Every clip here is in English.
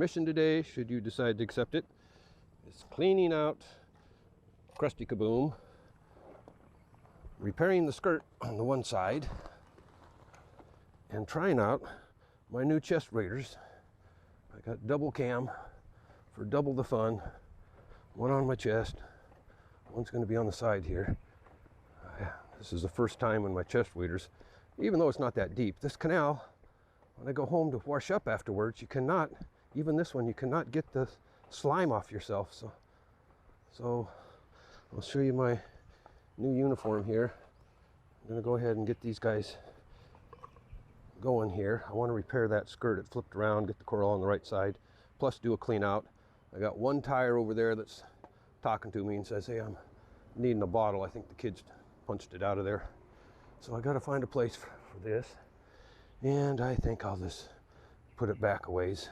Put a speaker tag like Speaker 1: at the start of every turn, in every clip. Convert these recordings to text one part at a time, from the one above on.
Speaker 1: mission today, should you decide to accept it, is cleaning out Krusty Kaboom, repairing the skirt on the one side, and trying out my new chest waders. I got double cam for double the fun. One on my chest, one's going to be on the side here. This is the first time in my chest waders, even though it's not that deep. This canal, when I go home to wash up afterwards, you cannot, even this one, you cannot get the slime off yourself. So I'll show you my new uniform here. I'm going to go ahead and get these guys going here. I want to repair that skirt. It flipped around, get the coral on the right side, plus do a clean out. I got one tire over there that's talking to me and says, hey, I'm needing a bottle. I think the kids punched it out of there. So I got to find a place for this. And I think I'll just put it back a ways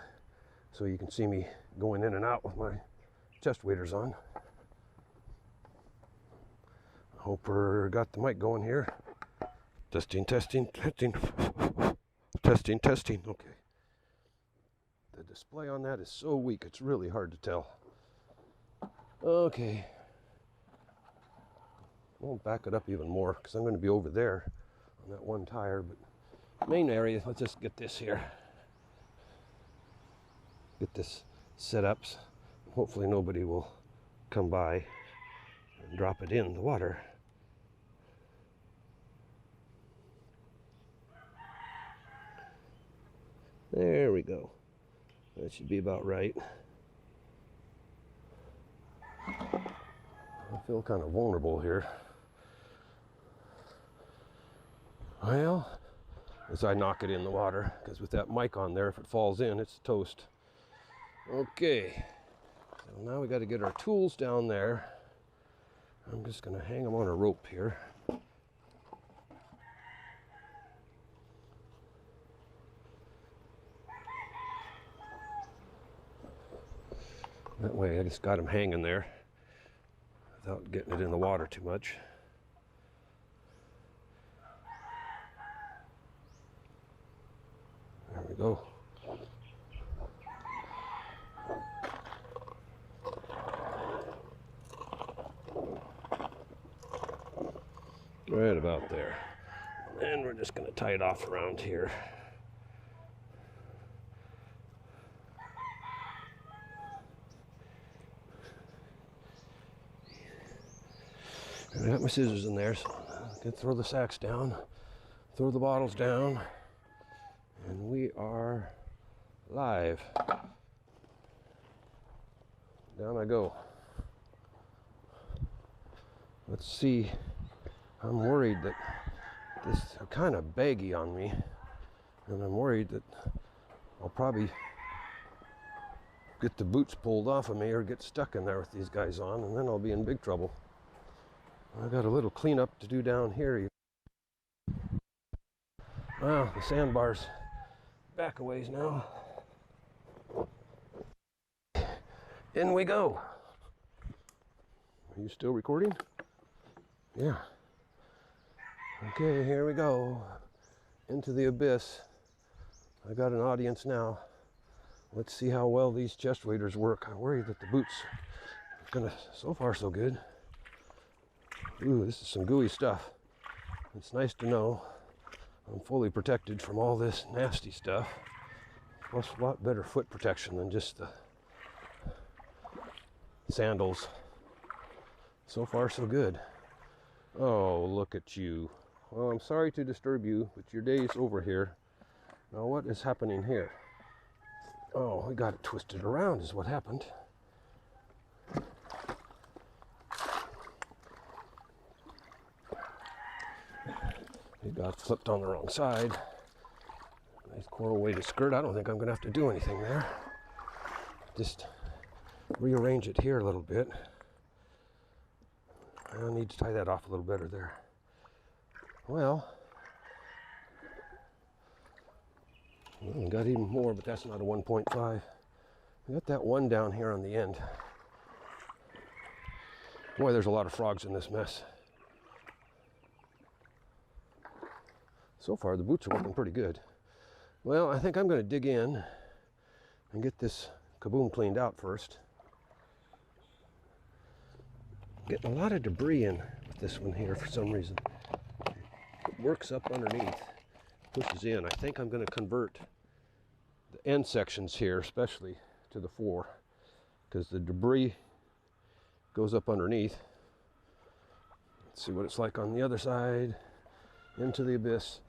Speaker 1: so you can see me going in and out with my chest waders on. I hope we're got the mic going here. Testing, testing, testing. Testing, testing. Okay. The display on that is so weak, it's really hard to tell. Okay. I won't back it up even more because I'm going to be over there on that one tire, but main area, let's just get this here. Get this set up. Hopefully nobody will come by and drop it in the water. There we go. That should be about right. I feel kind of vulnerable here. Well, as I knock it in the water, because with that mic on there, if it falls in, it's toast. Okay, so now we got to get our tools down there. I'm just going to hang them on a rope here. That way I just got them hanging there without getting it in the water too much. There we go. Right about there. And we're just going to tie it off around here. I got my scissors in there, so I can throw the sacks down, throw the bottles down, and we are live. Down I go. Let's see. I'm worried that this are kind of baggy on me, and I'm worried that I'll probably get the boots pulled off of me or get stuck in there with these guys on, and then I'll be in big trouble. I got a little cleanup to do down here. Wow, the sandbar's back a ways now. In we go. Are you still recording? Yeah. Okay, here we go. Into the abyss. I got an audience now. Let's see how well these chest waders work. I'm worried that the boots are gonna, so far so good. Ooh, this is some gooey stuff. It's nice to know I'm fully protected from all this nasty stuff. Plus a lot better foot protection than just the sandals. So far so good. Oh, look at you. Well, I'm sorry to disturb you, but your day's over here. Now what is happening here? Oh, we got it twisted around is what happened. It got flipped on the wrong side. Nice coral weighted skirt. I don't think I'm going to have to do anything there. Just rearrange it here a little bit. I need to tie that off a little better there. Well, we got even more, but that's not a 1.5. We got that one down here on the end. Boy, there's a lot of frogs in this mess. So far, the boots are working pretty good. Well, I think I'm going to dig in and get this Kaboom cleaned out first. Getting a lot of debris in with this one here for some reason. It works up underneath, pushes in. I think I'm going to convert the end sections here, especially to the floor, because the debris goes up underneath. Let's see what it's like on the other side. Into the abyss.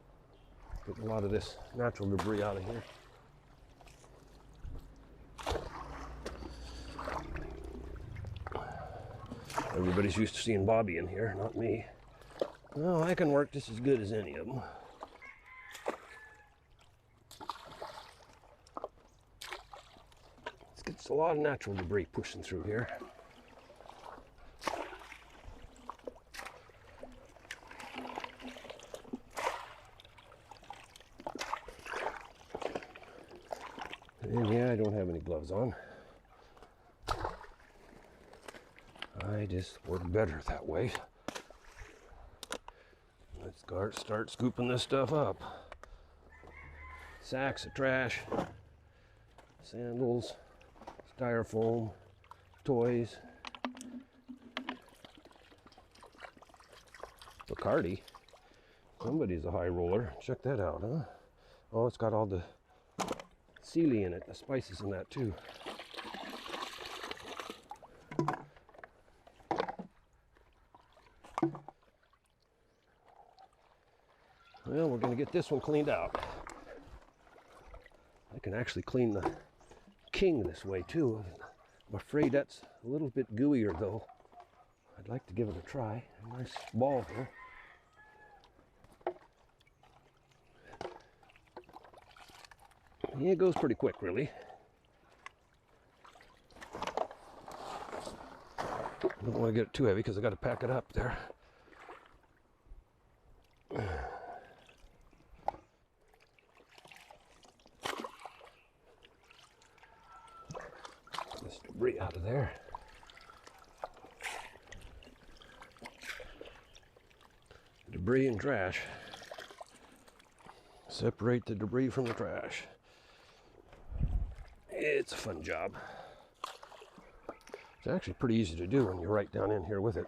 Speaker 1: Get a lot of this natural debris out of here. Everybody's used to seeing Bobby in here, not me. Well, I can work just as good as any of them. Let's get a lot of natural debris pushing through here. And yeah, I don't have any gloves on. I just work better that way. Let's start scooping this stuff up. Sacks of trash, sandals, styrofoam, toys. Bacardi. Somebody's a high roller. Check that out, huh? Oh, it's got all the Sealy in it, the spices in that too. Well, we're going to get this one cleaned out. I can actually clean the king this way too. I'm afraid that's a little bit gooier though. I'd like to give it a try. A nice ball here. Yeah, it goes pretty quick, really. I don't want to get it too heavy because I got to pack it up there. This debris out of there. Debris and trash. Separate the debris from the trash. It's a fun job. It's actually pretty easy to do when you're right down in here with it.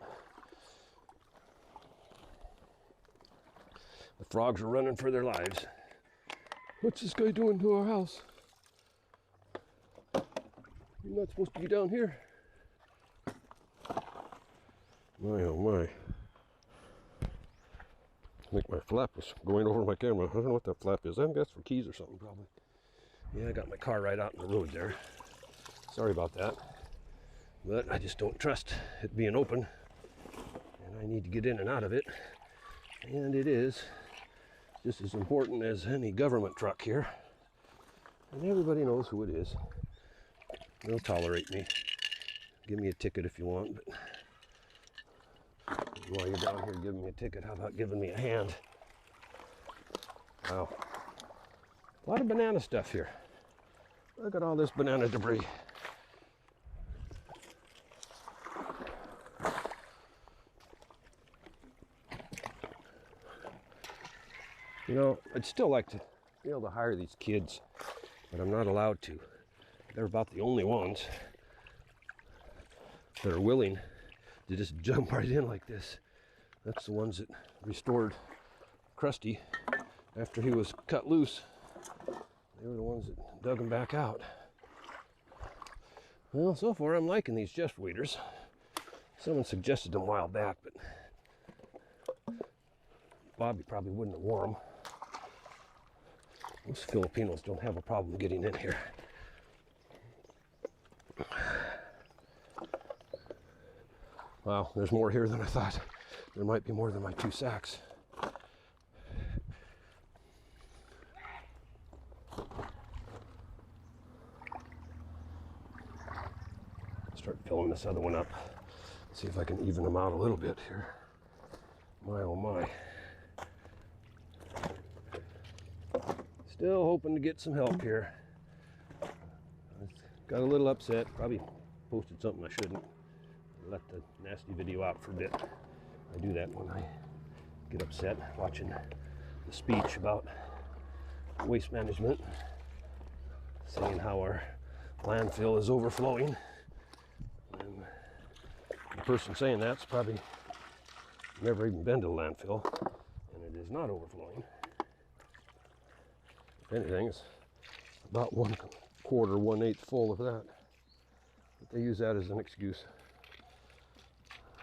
Speaker 1: The frogs are running for their lives. What's this guy doing to our house? You're not supposed to be down here. My oh my. I think my flap was going over my camera. I don't know what that flap is. I think that's for keys or something probably. Yeah, I got my car right out in the road there. Sorry about that. But I just don't trust it being open. And I need to get in and out of it. And it is just as important as any government truck here. And everybody knows who it is. They'll tolerate me. Give me a ticket if you want. But while you're down here giving me a ticket, how about giving me a hand? Wow. A lot of banana stuff here. Look at all this banana debris. You know, I'd still like to be able to hire these kids, but I'm not allowed to. They're about the only ones that are willing to just jump right in like this. That's the ones that restored Krusty after he was cut loose. They were the ones that dug him back out. Well, so far I'm liking these chest waders. Someone suggested them a while back, but Bobby probably wouldn't have worn them. Most Filipinos don't have a problem getting in here. Wow, there's more here than I thought. There might be more than my 2 sacks. Start filling this other one up. See if I can even them out a little bit here. My oh my. Still hoping to get some help here. Got a little upset. Probably posted something I shouldn't. Let the nasty video out for a bit. I do that when I get upset watching the speech about waste management, saying how our landfill is overflowing. And the person saying that's probably never even been to the landfill, and it is not overflowing. If anything, it's about 1/4, 1/8 full of that. But they use that as an excuse.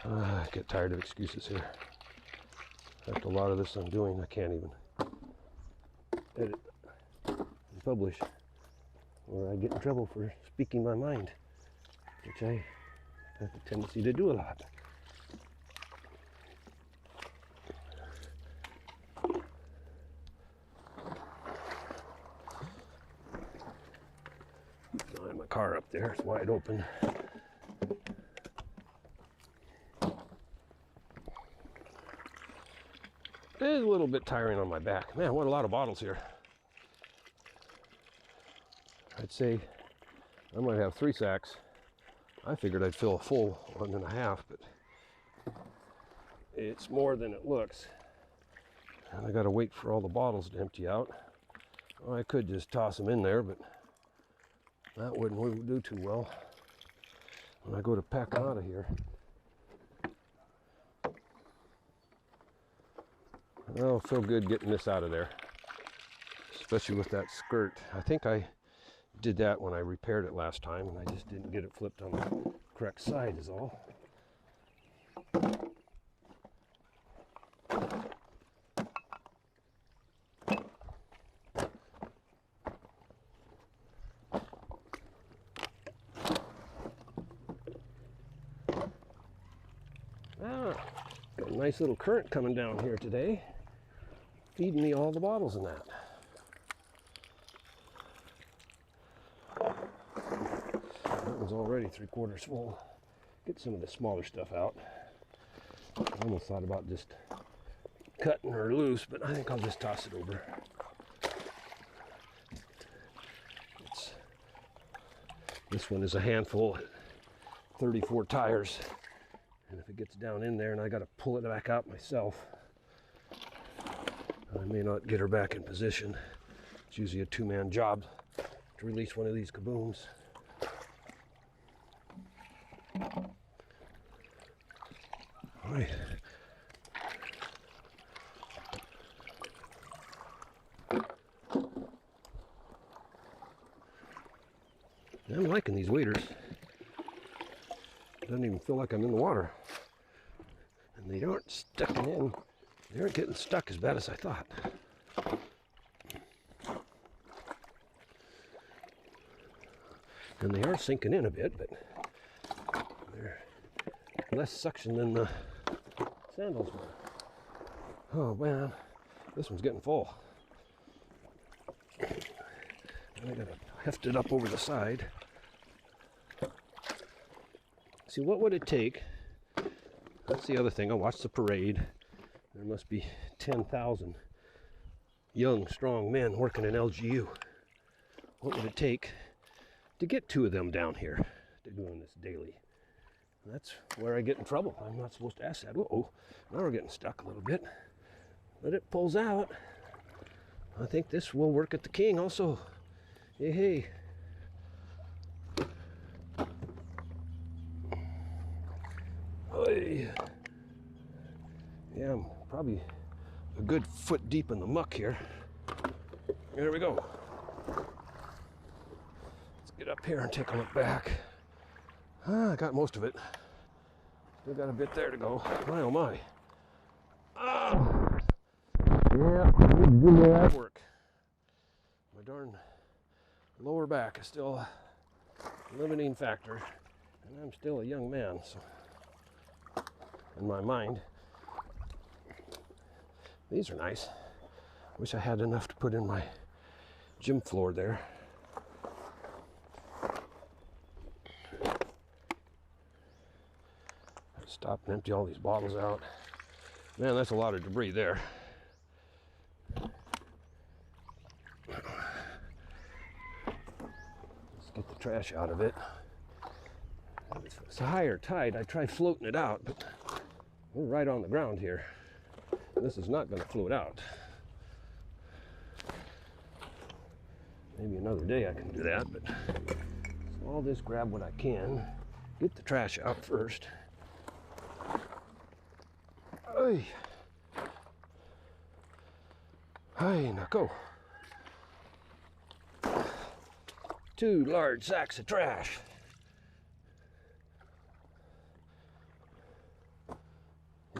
Speaker 1: I get tired of excuses here. After a lot of this I'm doing, I can't even edit and publish, or I get in trouble for speaking my mind, which I have a tendency to do a lot. My car up there, it's wide open. It is a little bit tiring on my back. Man, what a lot of bottles here. I'd say I might have 3 sacks. I figured I'd fill a full 1.5, but it's more than it looks. And I gotta wait for all the bottles to empty out. Well, I could just toss them in there, but that wouldn't do too well when I go to pack out of here. Oh, feel good getting this out of there, especially with that skirt. I think I did that when I repaired it last time, and I just didn't get it flipped on the correct side is all. Got a nice little current coming down here today, feeding me all the bottles in that. That one's already 3/4 full. Get some of the smaller stuff out. I almost thought about just cutting her loose, but I think I'll just toss it over. This one is a handful, 34 tires. And if it gets down in there and I got to pull it back out myself, I may not get her back in position. It's usually a 2-man job to release one of these Kabooms. All right. I'm liking these waders. It doesn't even feel like I'm in the water. And they aren't sticking in. They aren't getting stuck as bad as I thought. And they are sinking in a bit, but they're less suction than the sandals were. Oh man, this one's getting full. And I gotta heft it up over the side. See, what would it take? That's the other thing. I watched the parade. There must be 10,000 young, strong men working in LGU. What would it take to get 2 of them down here to doing this daily? And that's where I get in trouble. I'm not supposed to ask that. Uh-oh, now we're getting stuck a little bit. But it pulls out. I think this will work at the King also. Hey, hey. Yeah, I'm probably a good foot deep in the muck here. There we go. Let's get up here and take a look back. I got most of it. Still got a bit there to go. My oh my. Yeah, good that work. My darn lower back is still a limiting factor, and I'm still a young man, so in my mind. These are nice. Wish I had enough to put in my gym floor there. Stop and empty all these bottles out. Man, that's a lot of debris there. Let's get the trash out of it. If it's a higher tide, I try floating it out, but we're right on the ground here. This is not going to float out. Maybe another day I can do that, but it's All this, grab what I can. Get the trash out first. Hey. Hey, now go. 2 large sacks of trash.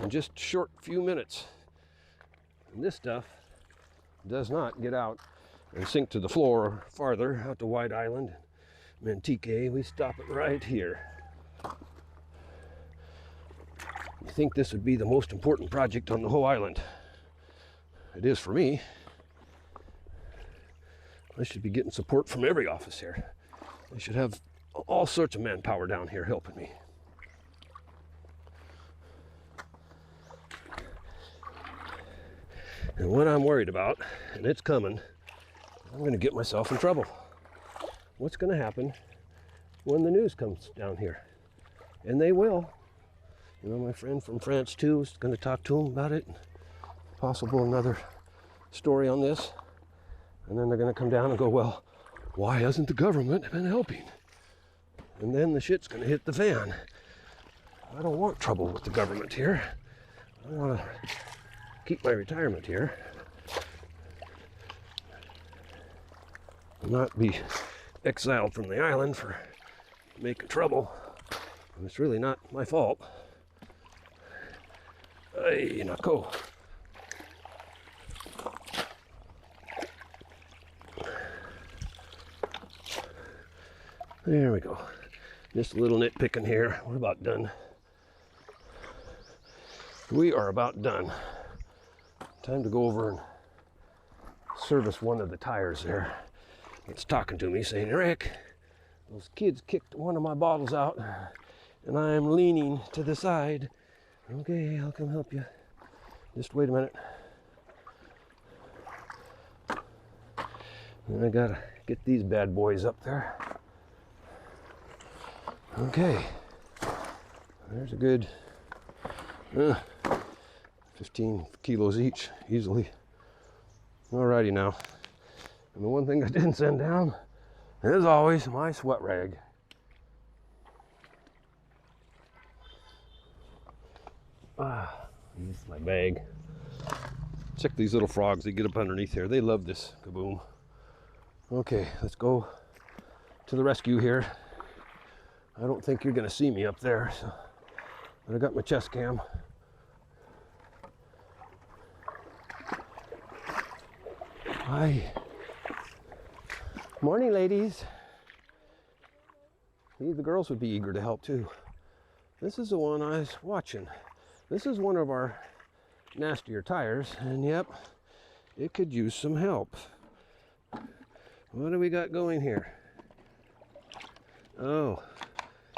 Speaker 1: In just a short few minutes. And this stuff does not get out and sink to the floor or farther out to White Island, Mantique. We stop it right here. You think this would be the most important project on the whole island? It is for me. I should be getting support from every office here. I should have all sorts of manpower down here helping me. And what I'm worried about, and it's coming, I'm going to get myself in trouble. What's going to happen when the news comes down here? And they will. You know, my friend from France too is going to talk to them about it. Possible another story on this. And then they're going to come down and go, well, why hasn't the government been helping? And then the shit's going to hit the fan. I don't want trouble with the government here. I want to keep my retirement here. And not be exiled from the island for making trouble. And it's really not my fault. Hey, now go. There we go. Just a little nitpicking here. We're about done. We are about done. Time to go over and service one of the tires there. It's talking to me saying, Rick, those kids kicked one of my bottles out and I'm leaning to the side. Okay, I'll come help you. Just wait a minute. And I gotta get these bad boys up there. Okay, there's a good 15 kilos each, easily. Alrighty now. And the one thing I didn't send down, as always, my sweat rag. This is my bag. Check these little frogs, they get up underneath here. They love this kaboom. Okay, let's go to the rescue here. I don't think you're gonna see me up there, so. But I got my chest cam. Hi. Morning, ladies. See, the girls would be eager to help too. This is the one I was watching. This is one of our nastier tires, and yep, it could use some help. What do we got going here? Oh,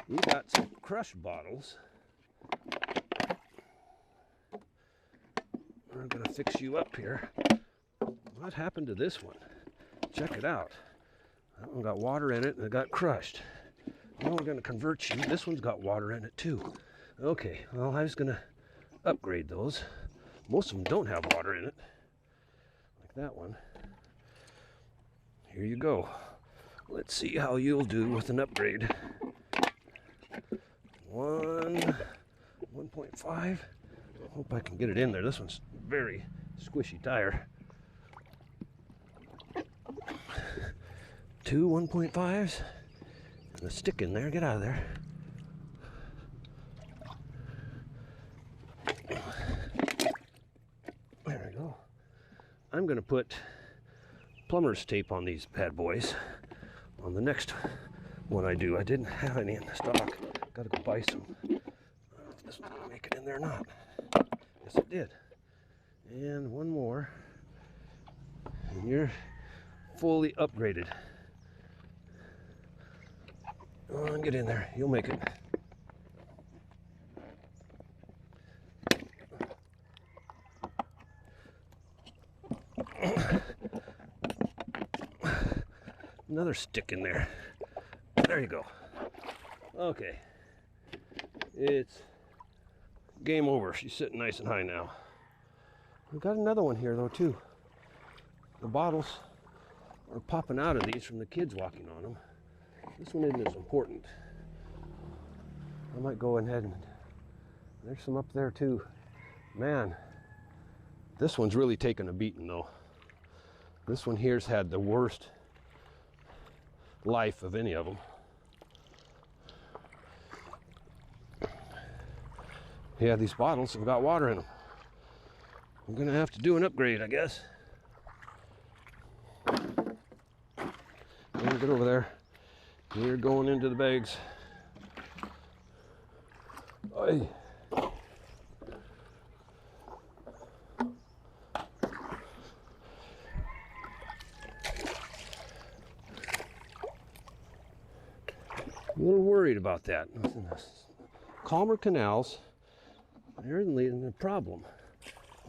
Speaker 1: you got some crushed bottles. We're gonna fix you up here. What happened to this one? Check it out. That one got water in it and it got crushed. Now we're gonna convert you. This one's got water in it too. Okay, well, I was gonna upgrade those. Most of them don't have water in it, like that one. Here you go. Let's see how you'll do with an upgrade. 1.5. Hope I can get it in there. This one's very squishy tire. 2 1.5s. And a stick in there. Get out of there. There we go. I'm going to put plumber's tape on these bad boys on the next one I do. I didn't have any in the stock. Got to go buy some. I don't know if this one's going to make it in there or not. Yes, it did. And one more. And you're fully upgraded. Come on, get in there. You'll make it. Another stick in there. There you go. Okay. It's game over. She's sitting nice and high now. We've got another one here though too. The bottles are popping out of these from the kids walking on them. This one isn't as important. I might go ahead and there's some up there too. Man, this one's really taken a beating though. This one here's had the worst life of any of them. Yeah, these bottles have got water in them. I'm gonna have to do an upgrade, I guess. Get over there. You're going into the bags. Oy. I'm a little worried about that. Calmer canals, there isn't a problem.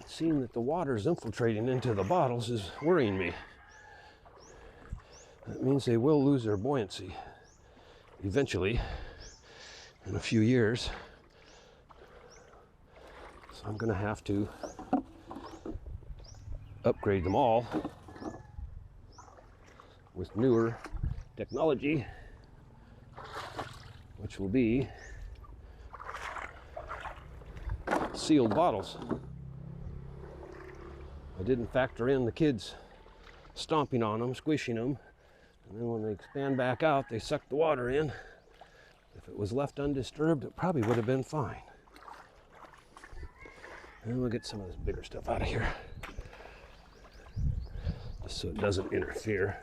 Speaker 1: Seeing that the water is infiltrating into the bottles is worrying me. That means they will lose their buoyancy eventually, in a few years. So I'm going to have to upgrade them all with newer technology, which will be sealed bottles. I didn't factor in the kids stomping on them, squishing them, and then when they expand back out, they suck the water in. If it was left undisturbed, it probably would have been fine. And we'll get some of this bigger stuff out of here, just so it doesn't interfere.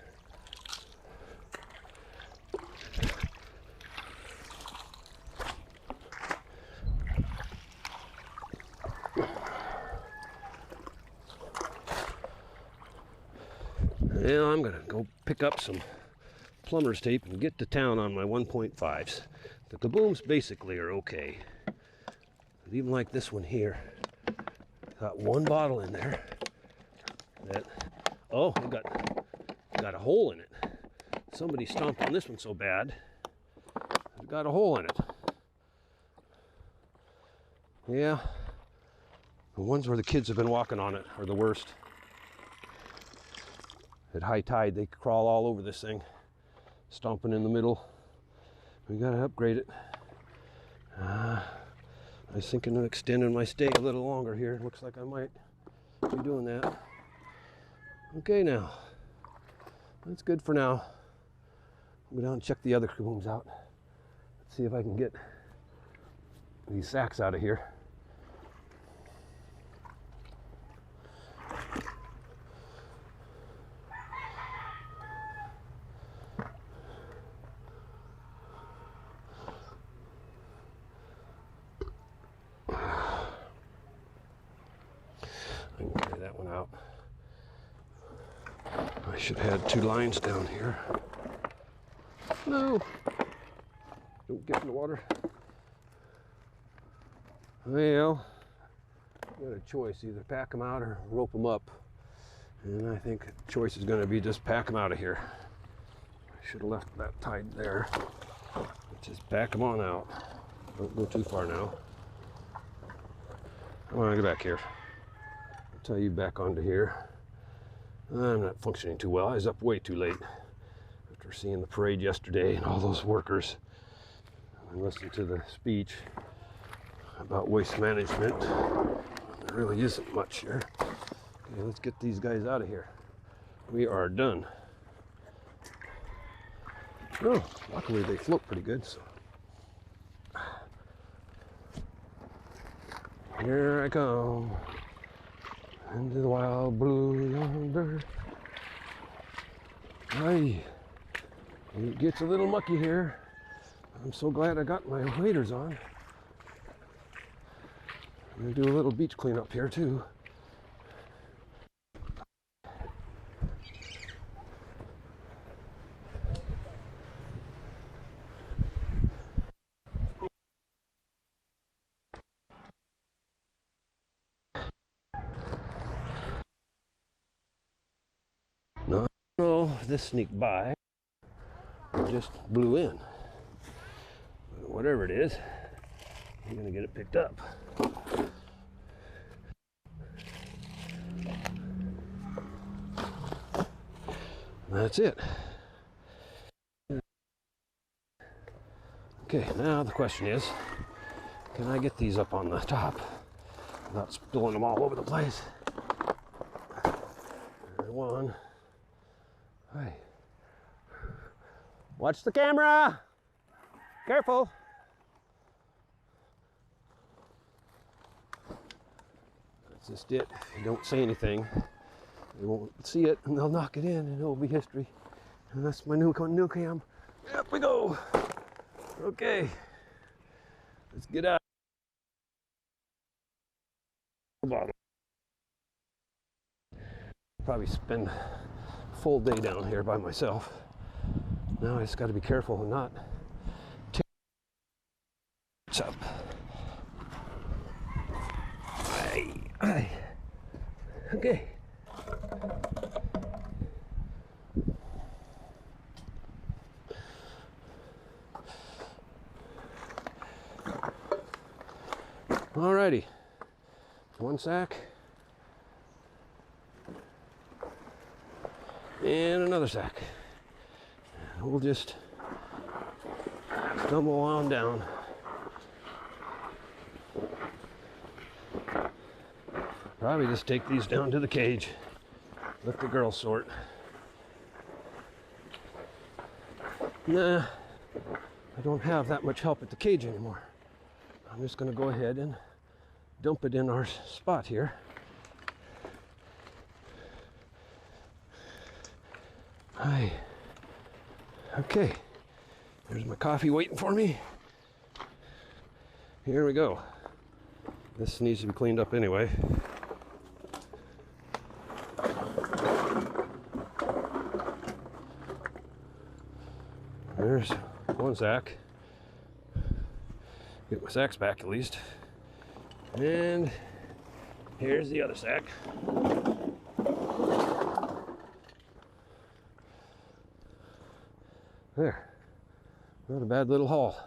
Speaker 1: Now I'm gonna go pick up some plumber's tape and get to town on my 1.5s. The Kabooms basically are okay. But even like this one here, got one bottle in there that, oh, it got a hole in it. Somebody stomped on this one so bad, it got a hole in it. Yeah, the ones where the kids have been walking on it are the worst. At high tide, they crawl all over this thing, stomping in the middle. We gotta upgrade it. I was thinking of extending my stay a little longer here. Looks like I might be doing that. Okay, now that's good for now. I'll go down and check the other Kabooms out. Let's see if I can get these sacks out of here. I can carry that one out. I should have had two lines down here. No! Don't get in the water. Well, I got a choice, either pack them out or rope them up. And I think the choice is going to be just pack them out of here. I should have left that tied there. Just pack them on out. Don't go too far now. Come on, get back here. I'll tie you back onto here. I'm not functioning too well. I was up way too late after seeing the parade yesterday and all those workers. I listened to the speech about waste management. There really isn't much here. Okay, let's get these guys out of here. We are done. Oh, luckily they float pretty good. So. Here I come into the wild blue yonder. Hey, it gets a little mucky here. I'm so glad I got my waders on. I'm gonna do a little beach cleanup here too. No, no, this sneaked by. It just blew in. But whatever it is, I'm gonna get it picked up. That's it. Okay, now the question is, can I get these up on the top without spilling them all over the place? There's one. Hey. Watch the camera! Careful! That's just it. If you don't say anything, they won't see it and they'll knock it in and it'll be history. And that's my new cam. Up we go! Okay. Let's get out. Probably spend a full day down here by myself. Now I just got to be careful and not tear it up. Aye. Okay. Alrighty. One sack. And another sack. We'll just stumble on down. Probably just take these down to the cage. Let the girls sort. Nah, I don't have that much help at the cage anymore. I'm just going to go ahead and dump it in our spot here. Hi. Okay, there's my coffee waiting for me. Here we go. This needs to be cleaned up anyway. There's one sack. Get my sacks back at least. And here's the other sack. There. Not a bad little haul.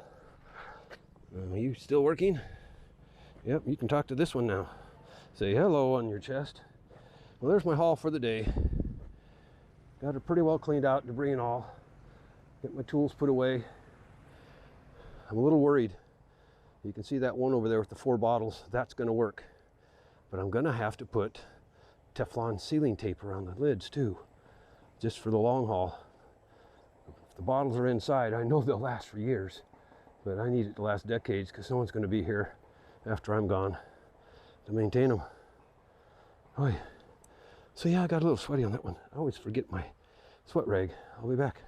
Speaker 1: Are you still working? Yep, you can talk to this one now. Say hello on your chest. Well, there's my haul for the day. Got it pretty well cleaned out, debris and all. Get my tools put away. I'm a little worried. You can see that one over there with the 4 bottles. That's going to work. But I'm going to have to put Teflon sealing tape around the lids too, just for the long haul. If the bottles are inside, I know they'll last for years, but I need it to last decades because someone's going to be here after I'm gone to maintain them. Oh yeah. So yeah, I got a little sweaty on that one. I always forget my sweat rag. I'll be back.